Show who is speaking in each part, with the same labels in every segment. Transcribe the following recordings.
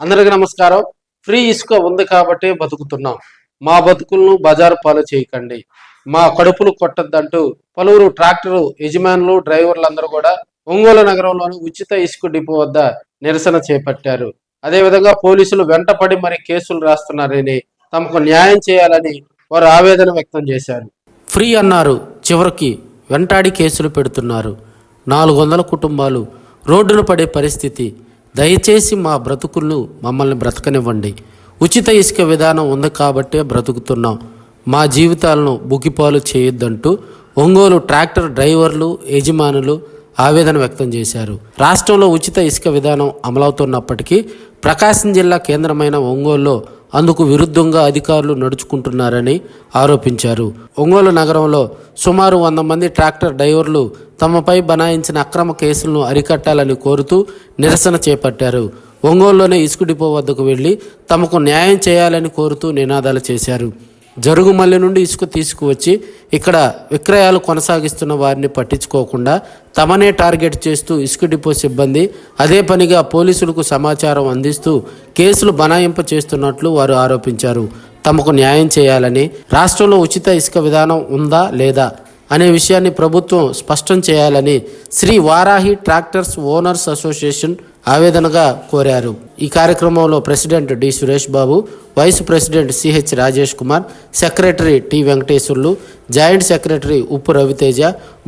Speaker 1: అందరికీ నమస్కారం. ఫ్రీ ఇసుక ఉంది కాబట్టి బతుకుతున్నాం. మా బతుకులను బజారు పాలు చేయకండి, మా కడుపులు కొట్టద్దంటూ పలువురు ట్రాక్టరు యజమానులు, డ్రైవర్లందరూ కూడా ఒంగోలు నగరంలోని ఉచిత ఇసుక డిపో వద్ద నిరసన చేపట్టారు. అదేవిధంగా పోలీసులు వెంటపడి మరి కేసులు రాస్తున్నారని, తమకు న్యాయం చేయాలని వారు ఆవేదన వ్యక్తం చేశారు. ఫ్రీ అన్నారు, చివరికి వెంటాడి కేసులు పెడుతున్నారు. 400 కుటుంబాలు రోడ్డున పడే పరిస్థితి. దయచేసి మా బ్రతుకులను మమ్మల్ని బ్రతకనివ్వండి. ఉచిత ఇసుక విధానం ఉంది కాబట్టే బ్రతుకుతున్నాం. మా జీవితాలను బుకిపాలు చేయొద్దంటూ ఒంగోలు ట్రాక్టర్ డ్రైవర్లు, యజమానులు ఆవేదన వ్యక్తం చేశారు. రాష్ట్రంలో ఉచిత ఇసుక విధానం అమలవుతున్నప్పటికీ ప్రకాశం జిల్లా కేంద్రమైన ఒంగోలులో అందుకు విరుద్ధంగా అధికారులు నడుచుకుంటున్నారని ఆరోపించారు. ఒంగోలు నగరంలో సుమారు 100 మంది ట్రాక్టర్ డ్రైవర్లు తమపై బనాయించిన అక్రమ కేసులను అరికట్టాలని కోరుతూ నిరసన చేపట్టారు. ఒంగోలులోని ఇసుక డిపో వద్దకు వెళ్లి తమకు న్యాయం చేయాలని కోరుతూ నినాదాలు చేశారు. జరుగుమల్లి నుండి ఇసుక తీసుకువచ్చి ఇక్కడ విక్రయాలు కొనసాగిస్తున్న వారిని పట్టించుకోకుండా తమనే టార్గెట్ చేస్తూ ఇసుక డిపో సిబ్బంది అదే పనిగా పోలీసులకు సమాచారం అందిస్తూ కేసులు బనాయింప చేస్తున్నట్లు వారు ఆరోపించారు. తమకు న్యాయం చేయాలని, రాష్ట్రంలో ఉచిత ఇసుక విధానం ఉందా లేదా అనే విషయాన్ని ప్రభుత్వం స్పష్టం చేయాలని Shri Varahi tractors owners association ఆవేదనగా కోరారు. ఈ కార్యక్రమంలో president D Suresh Babu, vice president CH Rajesh Kumar, secretary T Venkateswarlu, joint secretary Uppu Raviteja,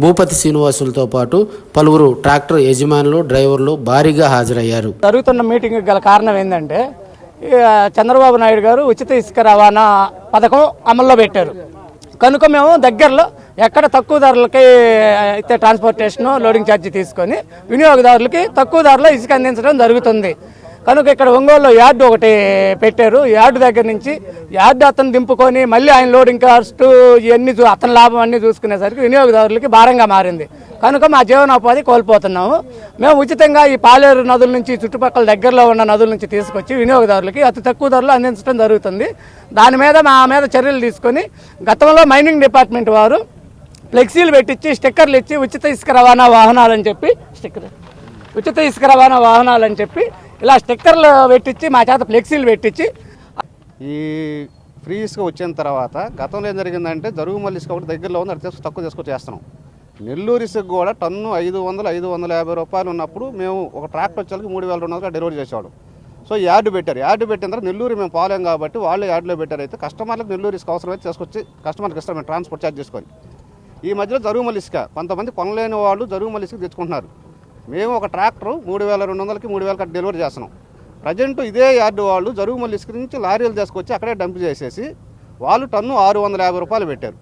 Speaker 1: Bhupathi శ్రీనివాసులతో పాటు పలువురు ట్రాక్టర్ యజమానులు, డ్రైవర్లు భారీగా హాజరయ్యారు.
Speaker 2: జరుగుతున్న మీటింగ్ గల కారణం ఏంటంటే చంద్రబాబు నాయుడు గారు ఉచిత ఇసుక రవాణా పథకం అమల్లో పెట్టారు కనుక మేము దగ్గరలో ఎక్కడ తక్కువ ధరలకి అయితే ట్రాన్స్పోర్టేషన్ లోడింగ్ ఛార్జీ తీసుకొని వినియోగదారులకి తక్కువ ధరలో ఇసుక అందించడం జరుగుతుంది. కనుక ఇక్కడ ఒంగోలులో యార్డు ఒకటి పెట్టారు. యార్డు దగ్గర నుంచి యార్డు అతను దింపుకొని మళ్ళీ ఆయన లోడింగ్ కాస్ట్ ఇవన్నీ అతని లాభం అన్నీ చూసుకునేసరికి వినియోగదారులకి భారంగా మారింది. కనుక మా జీవనోపాధి కోల్పోతున్నాము. మేము ఉచితంగా ఈ పాలేరు నదుల నుంచి, చుట్టుపక్కల దగ్గరలో ఉన్న నదుల నుంచి తీసుకొచ్చి వినియోగదారులకి అతి తక్కువ ధరలో అందించడం జరుగుతుంది. దాని మీద మా మీద చర్యలు తీసుకొని గతంలో మైనింగ్ డిపార్ట్మెంట్ వారు ఫ్లెక్సీలు పెట్టించి స్టిక్కర్లు ఇచ్చి ఉచిత ఇసుక రవాణా వాహనాలని చెప్పి ఇలా స్టిక్కర్లు పెట్టించి మా చేత ఫ్లెక్సీలు పెట్టించి
Speaker 3: ఈ ఫ్రీ ఇసుక వచ్చిన తర్వాత గతంలో ఏం జరిగిందంటే జరుగుమల్లి ఇసుక ఒకటి దగ్గరలో ఉంది, అది తక్కువ తీసుకొచ్చి చేస్తున్నాం. నెల్లూరు ఇసుక కూడా టన్ను 500-550 రూపాయలు ఉన్నప్పుడు మేము ఒక ట్రాక్టర్ వచ్చేకి 3200 డెలివరీ చేసేవాడు. సో యార్డు పెట్టిన తర్వాత నెల్లూరు మేము పోలేం కాబట్టి వాళ్ళు యార్డులో పెట్టారు. అయితే కస్టమర్లకు నెల్లూరు ఇసుక అవసరమైతే తీసుకొచ్చి కస్టమర్కి ఇస్తాం మేము ట్రాన్స్పోర్ట్ ఛార్జ్ చేసుకొని. ఈ మధ్యలో జరుగుమల్లి ఇసుక కొంతమంది కొనలేని వాళ్ళు జరుగుమల్లి ఇసుక తెచ్చుకుంటున్నారు. మేము ఒక ట్రాక్టరు 3200కి 3000 డెలివరీ చేస్తున్నాం. ప్రజెంట్ ఇదే యార్డు వాళ్ళు జరుగుమల్లి ఇసుక నుంచి లారీలు తీసుకొచ్చి అక్కడే డంప్ చేసేసి వాళ్ళు టన్ను 650 రూపాయలు పెట్టారు.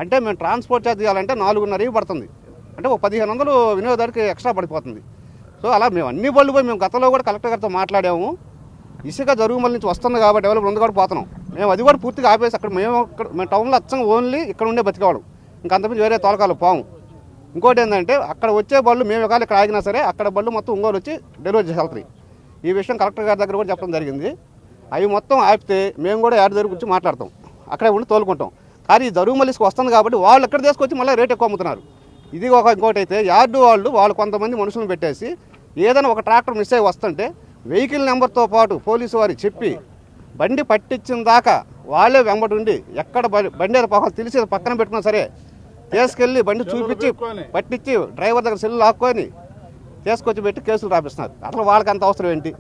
Speaker 3: అంటే మేము ట్రాన్స్పోర్ట్ ఛార్జ్ చేయాలంటే 4.5 పడుతుంది. అంటే ఒక 1500 వినియోగదారికి ఎక్స్ట్రా పడిపోతుంది. సో అలా మేము అన్ని బళ్ళు పోయి మేము గతంలో కూడా కలెక్టర్ గారితో మాట్లాడాము. ఇసుక జరుగుమల్లి నుంచి వస్తుంది కాబట్టి డెవలప్ ఉంది కూడా పోతున్నాం. మేము అది కూడా పూర్తిగా ఆపేసి అక్కడ మేము టౌన్లో అచ్చంగా ఓన్లీ ఇక్కడ ఉండే బతికేవాళ్ళం, ఇంకంతమంది వేరే తోలకాలు పోము. ఇంకోటి ఏంటంటే అక్కడ వచ్చే బళ్ళు మేము ఒకవేళ ఇక్కడ ఆగినా సరే అక్కడ బళ్ళు మొత్తం ఒంగోలు వచ్చి డెలివరీ చేసి వెళ్తాయి. ఈ విషయం కలెక్టర్ గారి దగ్గర కూడా చెప్పడం జరిగింది. అవి మొత్తం ఆపితే మేము కూడా యాడ్ దగ్గర గురించి మాట్లాడతాం, అక్కడే ఉండి తోలుకుంటాం. కానీ ఈ జరుగుమల్లి ఇసుక వస్తుంది కాబట్టి వాళ్ళు ఎక్కడ తీసుకొచ్చి మళ్ళీ రేట్ ఎక్కువ అమ్ముతున్నారు. ఇది ఇంకోటి అయితే యార్డు వాళ్ళు కొంతమంది మనుషులను పెట్టేసి ఏదైనా ఒక ట్రాక్టర్ మిస్ అయ్యి వస్తుంటే వెహికల్ నెంబర్తో పాటు పోలీసు వారికి చెప్పి బండి పట్టించిన దాకా వాళ్ళే వెంబడి ఉండి ఎక్కడ బండి పోవాలి తెలిసి పక్కన పెట్టుకున్నా సరే తీసుకెళ్ళి బండి చూపించి పట్టించి డ్రైవర్ దగ్గర సెల్లు లాక్కొని తీసుకొచ్చి పెట్టి కేసులు రాపిస్తున్నారు. అసలు వాళ్ళకి అంత అవసరం ఏంటి?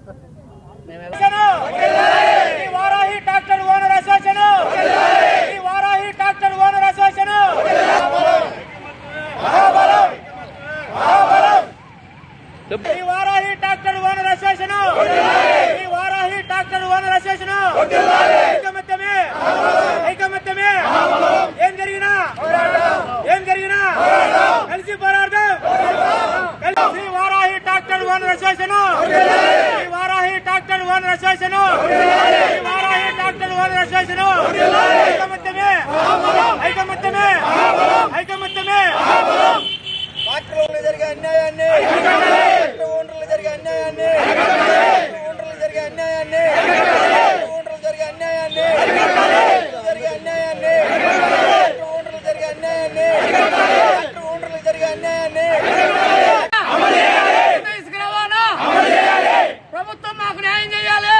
Speaker 4: ప్రభుత్వం మాకు న్యాయం చేయాలి.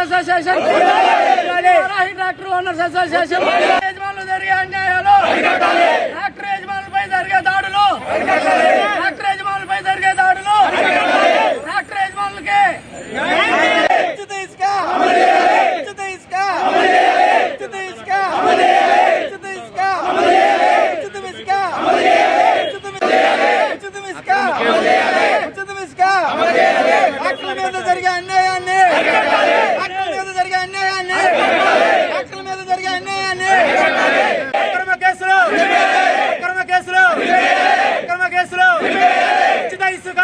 Speaker 2: అసోసియేషన్, ట్రాక్టర్ ఓనర్స్ అసోసియేషన్, యజమానులు జరిగే అన్యాయాలు, ట్రాక్టర్ యజమానులపై జరిగే దాడులు, ట్రాక్టర్ యజమానులపై జరిగే దాడులు, ట్రాక్టర్ యజమానులకి ఉచిత ఇసుక, ఉచిత ఇసుక, ఉచిత ఇసుక, ఉచిత ఇసుక, ఉచిత ఇసుక, ఉచిత ఇసుక, ఉచిత ఇసుక, ట్రాక్టర్ల మీద జరిగే అన్యాయాన్ని, ట్రాక్టర్ల మీద జరిగే అన్యాయాన్ని, ట్రాక్టర్ల మీద జరిగే అన్యాయాన్ని, అక్రమ కేసులు, అక్రమ కేసులు, అక్రమ కేసులు, ఉచిత ఇసుక,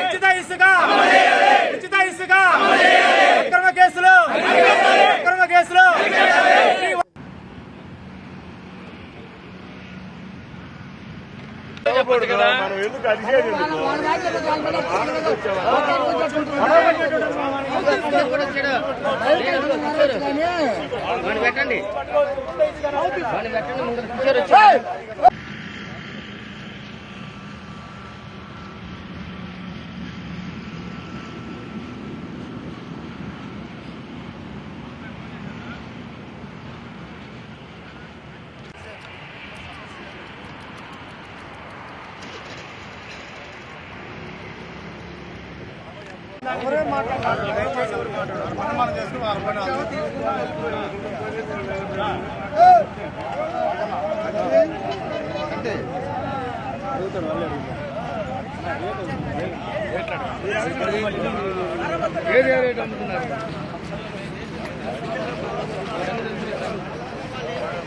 Speaker 2: ఉచిత ఇసుక, ఉచిత ఇసుక, అక్రమ కేసులు, అక్రమ కేసులు.
Speaker 4: మనం ఎందుకు అడిగేది
Speaker 2: పెట్టండి.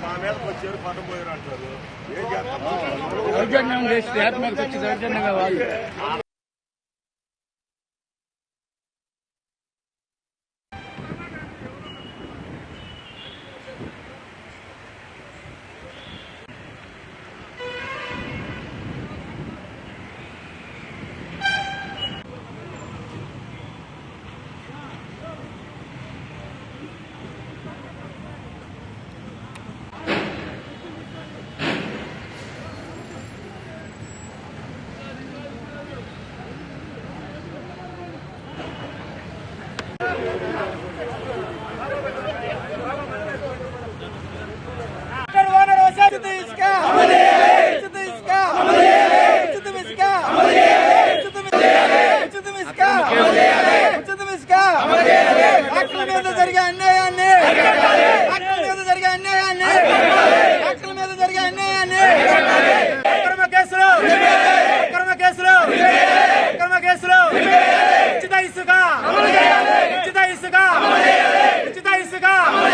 Speaker 4: మా మీదకి వచ్చారు పంట పోయారు అంటారు. ఏం చేస్తాం?
Speaker 2: దౌర్జన్యం చేసి ఆత్మహత్య వచ్చి దౌర్జన్యంగా వాళ్ళు జరిగే అన్యాయాన్ని